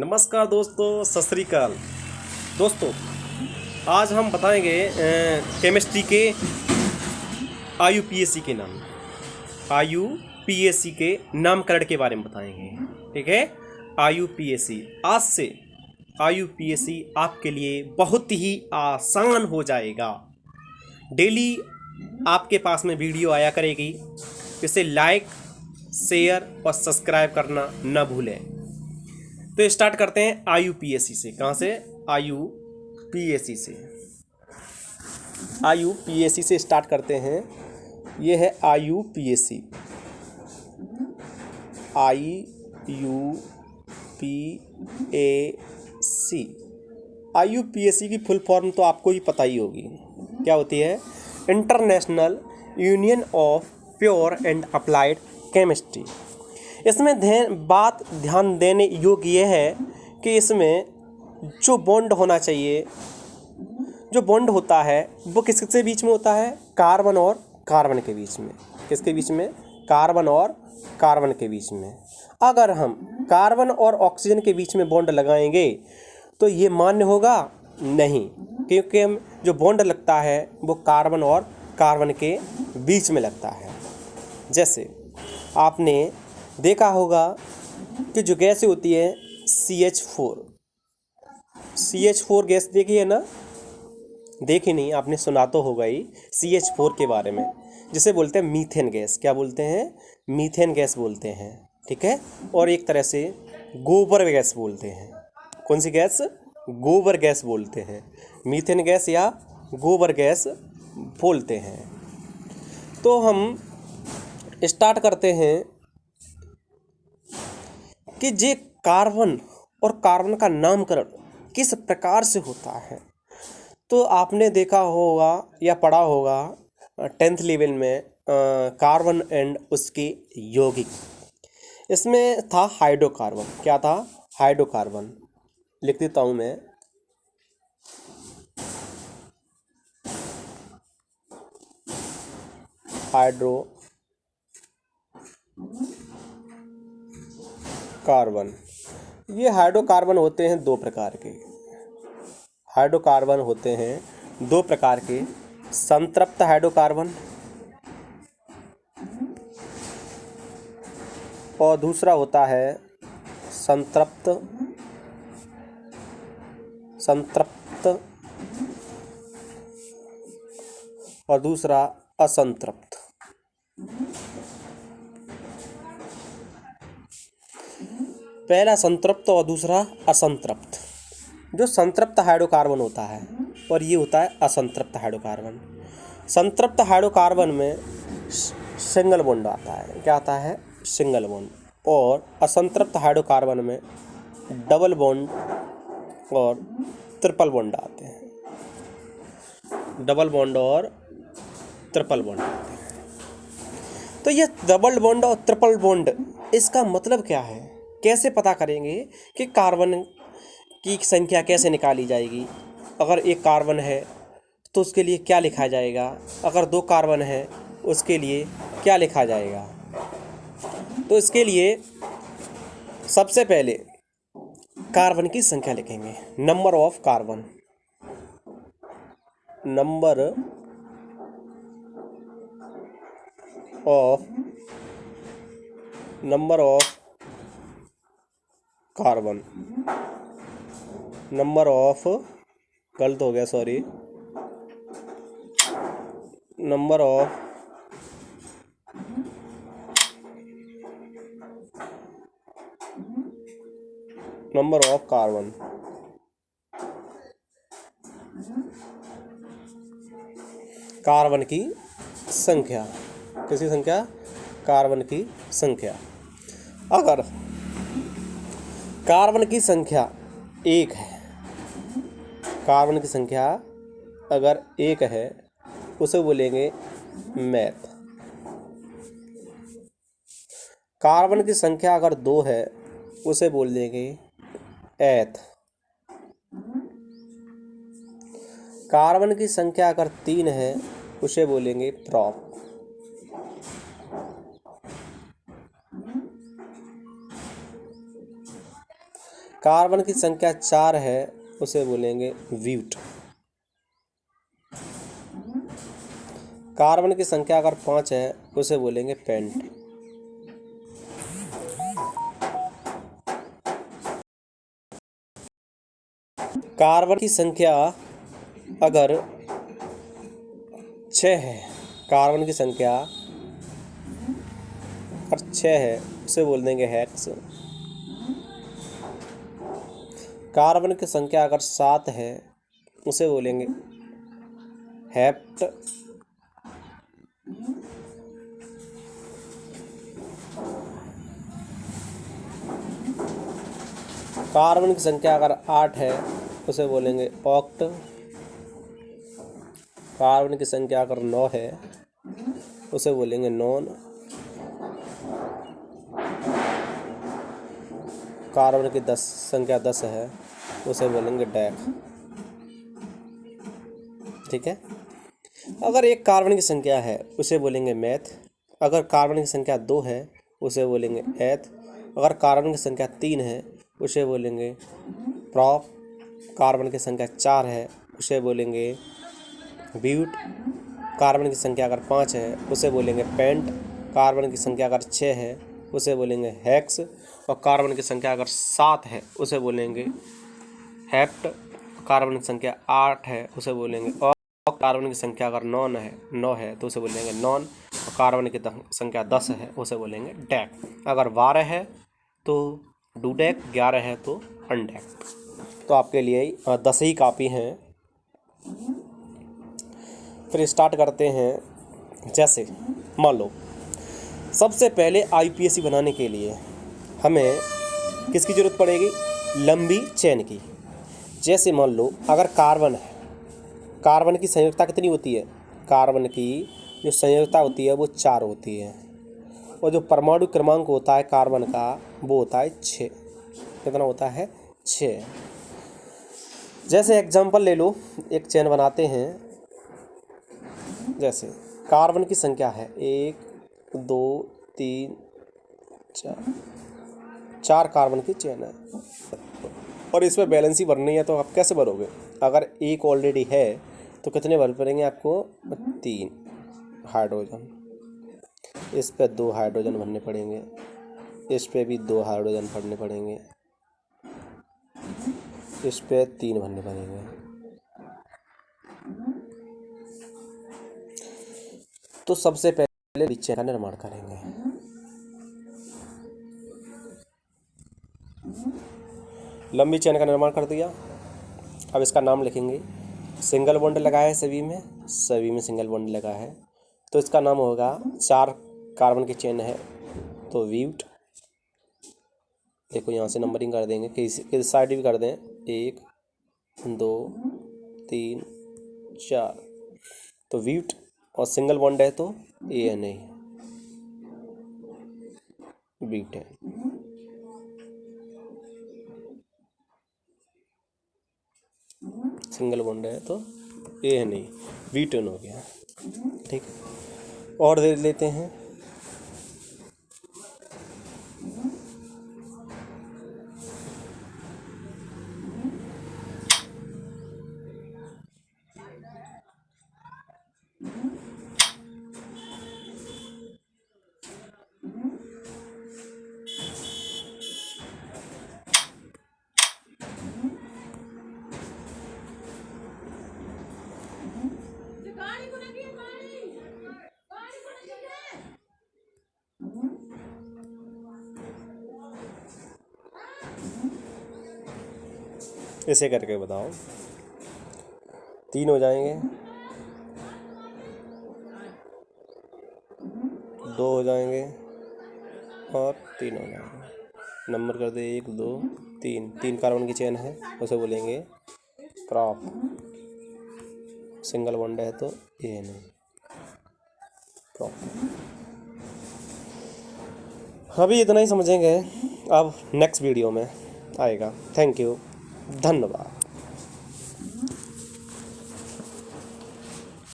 नमस्कार दोस्तों, सत श्री अकाल। दोस्तों, आज हम बताएंगे केमिस्ट्री के IUPAC के नाम। IUPAC के नामकरण के बारे में बताएंगे। ठीक है, IUPAC आज से IUPAC आपके लिए बहुत ही आसान हो जाएगा। डेली आपके पास में वीडियो आया करेगी, इसे लाइक, शेयर और सब्सक्राइब करना न भूलें। तो स्टार्ट करते हैं IUPAC से। कहाँ से? IUPAC से। IUPAC से स्टार्ट करते हैं। ये है IUPAC। IUPAC की फुल फॉर्म तो आपको ही पता ही होगी। क्या होती है? International union of pure and applied chemistry. इसमें ध्यान देने योग्य ये है कि इसमें जो बॉन्ड होना चाहिए, जो बॉन्ड होता है वो किसके बीच में होता है? कार्बन और कार्बन के बीच में। किसके बीच में? कार्बन और कार्बन के बीच में। अगर हम कार्बन और ऑक्सीजन के बीच में बॉन्ड लगाएंगे तो ये मान्य होगा? नहीं, क्योंकि जो बॉन्ड लगता है वो कार्बन और कार्बन के बीच में लगता है। जैसे आपने देखा होगा कि जो गैस होती है CH4 गैस देखी है ना? देखी नहीं, आपने सुना तो होगा ही CH4 के बारे में, जिसे बोलते हैं मीथेन गैस। क्या बोलते हैं? मीथेन गैस बोलते हैं। ठीक है, और एक तरह से गोबर गैस बोलते हैं। कौन सी गैस? गोबर गैस बोलते हैं। मीथेन गैस या गोबर गैस बोलते हैं। तो हम स्टार्ट करते हैं कि जे कार्बन और कार्बन का नामकरण किस प्रकार से होता है। तो आपने देखा होगा या पढ़ा होगा 10th लेवल में कार्बन एंड उसके यौगिक। इसमें था हाइड्रोकार्बन। क्या था? हाइड्रोकार्बन। लिख देता हूँ मैं। हाइड्रोकार्बन। ये हाइड्रोकार्बन होते हैं दो प्रकार के। हाइड्रोकार्बन होते हैं दो प्रकार के। संतृप्त हाइड्रोकार्बन और दूसरा होता है संतृप्त और दूसरा असंतृप्त। पहला संतृप्त और दूसरा असंतृप्त। जो संतृप्त हाइड्रोकार्बन होता है और ये होता है असंतृप्त हाइड्रोकार्बन। संतृप्त हाइड्रोकार्बन में सिंगल बॉन्ड आता है। क्या आता है? Single bond. और असंतृप्त हाइड्रोकार्बन में डबल बॉन्ड और ट्रिपल बॉन्ड आते हैं। डबल बॉन्ड और ट्रिपल बॉन्ड आते हैं। तो ये डबल बॉन्ड और ट्रिपल बॉन्ड, इसका मतलब क्या है? कैसे पता करेंगे कि कार्बन की संख्या कैसे निकाली जाएगी? अगर एक कार्बन है तो उसके लिए क्या लिखा जाएगा? अगर दो कार्बन है उसके लिए क्या लिखा जाएगा? तो इसके लिए सबसे पहले कार्बन की संख्या लिखेंगे। Number of carbon. Number of carbon. Number of, गलत हो गया, sorry. Number of carbon. Carbon की संख्या। किसकी संख्या? कार्बन की संख्या। अगर कार्बन की संख्या एक है, कार्बन की संख्या अगर एक है उसे बोलेंगे मैथ। कार्बन की संख्या अगर दो है उसे बोल देंगे एथ। कार्बन की संख्या अगर 3 है उसे बोलेंगे प्रॉप। कार्बन की संख्या 4 है उसे बोलेंगे ब्यूट। कार्बन की संख्या अगर 5 है उसे बोलेंगे पेंट। कार्बन की संख्या अगर 6 है, कार्बन की संख्या अगर 6 है उसे बोल देंगे हेक्स। कार्बन की संख्या अगर 7 है उसे बोलेंगे हेप्ट। कार्बन की संख्या अगर 8 है उसे बोलेंगे ऑक्ट। कार्बन की संख्या अगर 9 है उसे बोलेंगे नॉन। कार्बन की संख्या 10 है उसे बोलेंगे डैक। ठीक है। अगर एक कार्बन की संख्या है उसे बोलेंगे मैथ। अगर कार्बन की संख्या 2 है उसे बोलेंगे एथ। अगर कार्बन की संख्या 3 है उसे बोलेंगे प्रॉप। कार्बन की संख्या 4 है उसे बोलेंगे ब्यूट। कार्बन की संख्या अगर 5 है उसे बोलेंगे पेंट। कार्बन की संख्या अगर 6 है उसे बोलेंगे हेक्स। और कार्बन की संख्या अगर 7 है उसे बोलेंगे हेप्ट। कार्बन की संख्या 8 है उसे बोलेंगे और कार्बन की संख्या अगर 9 है तो उसे बोलेंगे नॉन। और कार्बन की संख्या 10 है उसे बोलेंगे डैक। अगर 12 है तो डूडेक, 11 है तो अनडैक। तो आपके लिए 10 ही काफ़ी हैं। फिर स्टार्ट करते हैं। जैसे मान लो सबसे पहले आईपीएसी बनाने के लिए हमें किसकी ज़रूरत पड़ेगी? लंबी चेन की। जैसे मान लो अगर कार्बन है, कार्बन की संयोजकता कितनी होती है? कार्बन की जो संयोजकता होती है वो 4 होती है और जो परमाणु क्रमांक होता है कार्बन का वो होता है 6। कितना होता है? 6। जैसे एग्जांपल ले लो, एक चेन बनाते हैं। जैसे कार्बन की संख्या है 1 2 3 4 कार्बन की चेन है और इसमें बैलेंस ही भरनी है। तो आप कैसे भरोगे? अगर एक ऑलरेडी है तो कितने भर पड़ेंगे आपको? 3 हाइड्रोजन। इस पे 2 हाइड्रोजन भरने पड़ेंगे, इस पे भी 2 हाइड्रोजन भरने पड़ेंगे, इस पे 3 भरने पड़ेंगे। तो सबसे पहले चेन का निर्माण करेंगे। लंबी चेन का निर्माण कर दिया। अब इसका नाम लिखेंगे। सिंगल बॉन्ड लगा है सभी में सिंगल बॉन्ड लगा है तो इसका नाम होगा, 4 कार्बन की चेन है तो ब्यूट। देखो यहाँ से नंबरिंग कर देंगे, किसी साइड भी कर दें, 1 2 3 4 तो ब्यूट। और सिंगल बॉन्ड है तो ANA ब्यूटेन। सिंगल बॉन्ड है तो ANA ब्यूटेन हो गया। ठीक है, और दे लेते हैं। ऐसे करके बताओ। 3 हो जाएंगे, 2 हो जाएंगे और 3 हो जाएंगे। नंबर कर दे 1 2 3। 3 कार्बन की चेन है उसे बोलेंगे प्रॉप। सिंगल बॉन्ड है तो ANA प्रॉप। अभी इतना ही समझेंगे, अब नेक्स्ट वीडियो में आएगा। थैंक यू, धन्यवाद।